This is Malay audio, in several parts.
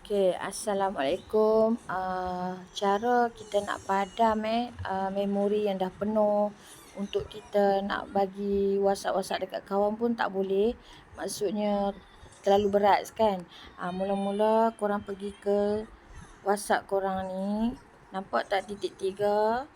Okey, Assalamualaikum. Cara kita nak padam memori yang dah penuh untuk kita nak bagi WhatsApp dekat kawan pun tak boleh. Maksudnya terlalu berat kan. Mula-mula korang pergi ke WhatsApp korang ni, nampak tak titik 3?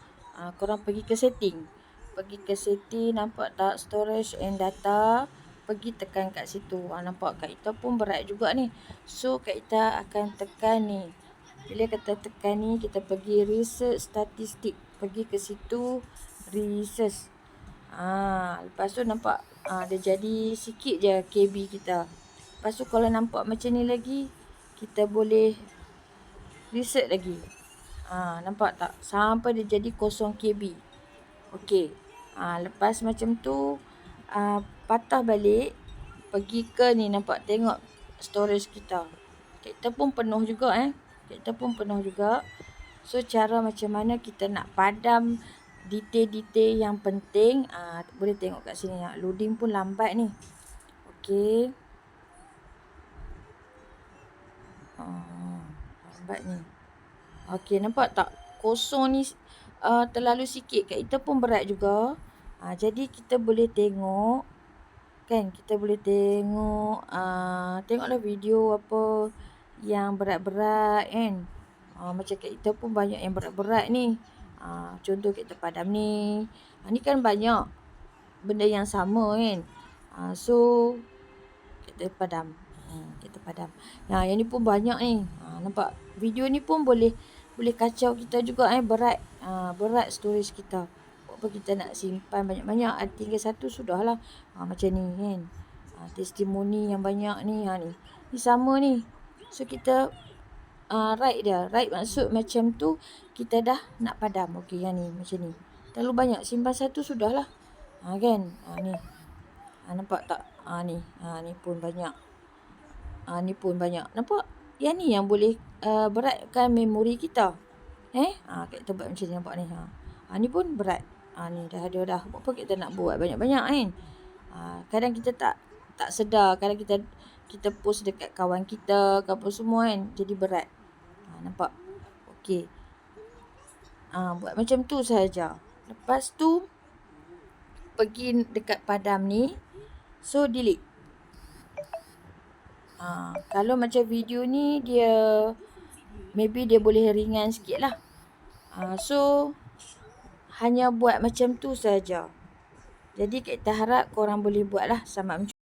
Korang pergi ke setting. Pergi ke setting, nampak tak storage and data? Pergi tekan kat situ. Nampak Kak Ita pun berat juga ni. So Kak Ita akan tekan ni. Bila kita tekan ni, kita pergi research statistik. Pergi ke situ research. Lepas tu nampak dia jadi sikit je KB kita. Lepas tu kalau nampak macam ni lagi, kita boleh research lagi. Nampak tak? Sampai dia jadi 0 KB. Okey. Lepas macam tu patah balik, pergi ke ni, nampak, tengok storage kita. Kita pun penuh juga Kita pun penuh juga. So cara macam mana kita nak padam detail-detail yang penting, boleh tengok kat sini. Loading pun lambat ni. Okey. Lambat ni. Okey, nampak tak? Kosong ni terlalu sikit. Kak Ita pun berat juga. Jadi kita boleh tengok kan, kita boleh tengok tengoklah video apa yang berat-berat kan. Macam Kak Ita pun banyak yang berat-berat ni. Contoh kita padam ni. Ni kan banyak benda yang sama kan. So kita padam. Yang ni pun banyak ni. Nampak? Video ni pun boleh kacau kita juga berat. Berat storage kita. Apa kita nak simpan banyak-banyak, tinggal satu sudahlah. Macam ni kan. Testimoni yang banyak ni. Ni sama ni. So kita write dia. Write maksud macam tu kita dah nak padam. Okey, yang ni macam ni. Terlalu banyak, simpan satu sudahlah. Kan? Ni. Nampak tak? Ni pun banyak. Ni pun banyak. Nampak? Yang ni yang boleh beratkan memori kita. Kita buat macam ni, nampak ni. Ni pun berat. Ni dah ada dah. Apa kita nak buat banyak-banyak kan? Kadang kita tak sedar. Kadang kita post dekat kawan kita ke apa semua kan. Jadi berat. Nampak? Okey. Buat macam tu saja. Lepas tu pergi dekat padam ni. So delete. Kalau macam video ni, dia maybe dia boleh ringan sikit lah. So hanya buat macam tu saja. Jadi kita harap korang boleh buat lah. Selamat mencuba.